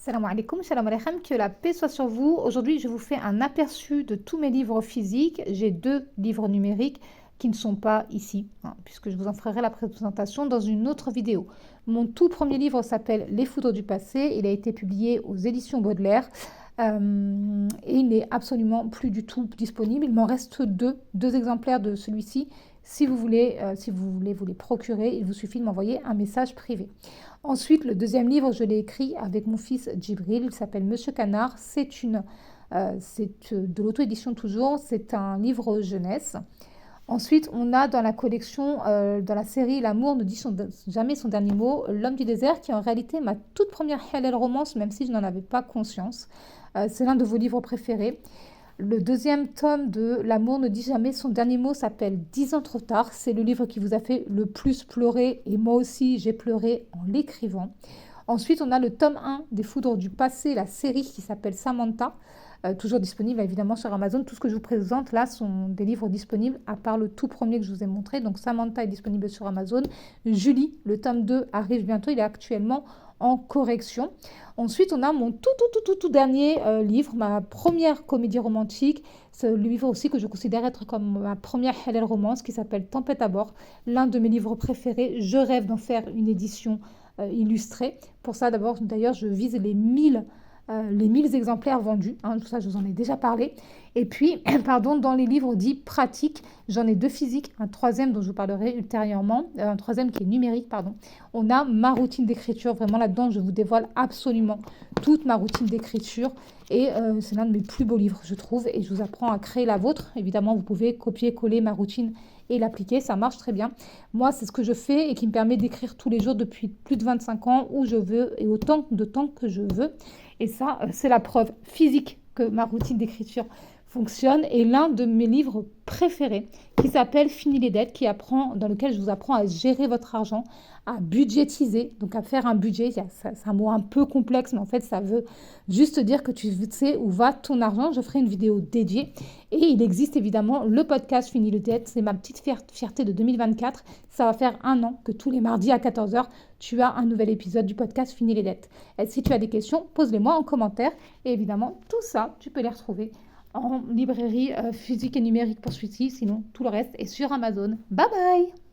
Salam alaikum, salam alaikum, que la paix soit sur vous. Aujourd'hui, je vous fais un aperçu de tous mes livres physiques. J'ai 2 livres numériques qui ne sont pas ici, puisque je vous en ferai la présentation dans une autre vidéo. Mon tout premier livre s'appelle Les foudres du passé. Il a été publié aux éditions Baudelaire et il n'est absolument plus du tout disponible. Il m'en reste deux exemplaires de celui-ci. Si vous voulez vous les procurer, il vous suffit de m'envoyer un message privé. Ensuite, le deuxième livre, je l'ai écrit avec mon fils Djibril, il s'appelle Monsieur Canard. C'est de l'auto-édition toujours, c'est un livre jeunesse. Ensuite, on a dans la collection, dans la série L'amour ne dit jamais son dernier mot, L'homme du désert, qui est en réalité ma toute première halal romance, même si je n'en avais pas conscience. C'est l'un de vos livres préférés. Le deuxième tome de L'amour ne dit jamais son dernier mot s'appelle 10 ans trop tard. C'est le livre qui vous a fait le plus pleurer et moi aussi j'ai pleuré en l'écrivant. Ensuite, on a le tome 1 des foudres du passé, la série qui s'appelle Samantha, toujours disponible évidemment sur Amazon. Tout ce que je vous présente là sont des livres disponibles à part le tout premier que je vous ai montré. Donc Samantha est disponible sur Amazon. Julie, le tome 2 arrive bientôt, il est actuellement en correction. Ensuite, on a mon tout dernier livre, ma première comédie romantique. C'est le livre aussi que je considère être comme ma première halal romance qui s'appelle Tempête à bord, l'un de mes livres préférés. Je rêve d'en faire une édition illustrée. Pour ça, d'ailleurs, je vise les 1000 exemplaires vendus. Tout ça, je vous en ai déjà parlé. Et puis, dans les livres dits pratiques, j'en ai 2 physiques, un troisième dont je vous parlerai ultérieurement, un troisième qui est numérique, On a ma routine d'écriture, vraiment là-dedans, je vous dévoile absolument toute ma routine d'écriture. Et c'est l'un de mes plus beaux livres, je trouve, et je vous apprends à créer la vôtre. Évidemment, vous pouvez copier-coller ma routine et l'appliquer, ça marche très bien. Moi, c'est ce que je fais et qui me permet d'écrire tous les jours depuis plus de 25 ans, où je veux et autant de temps que je veux. Et ça, c'est la preuve physique que ma routine d'écriture fonctionne. Et l'un de mes livres préférés qui s'appelle Fini les dettes, dans lequel je vous apprends à gérer votre argent, à budgétiser, donc à faire un budget. C'est un mot un peu complexe, mais en fait, ça veut juste dire que tu sais où va ton argent. Je ferai une vidéo dédiée. Et il existe évidemment le podcast Fini les dettes. C'est ma petite fierté de 2024. Ça va faire 1 an que tous les mardis à 14 h, tu as un nouvel épisode du podcast Fini les dettes. Et si tu as des questions, pose-les-moi en commentaire. Et évidemment, tout ça, tu peux les retrouver en librairie physique et numérique pour celui-ci. Sinon, tout le reste est sur Amazon. Bye bye!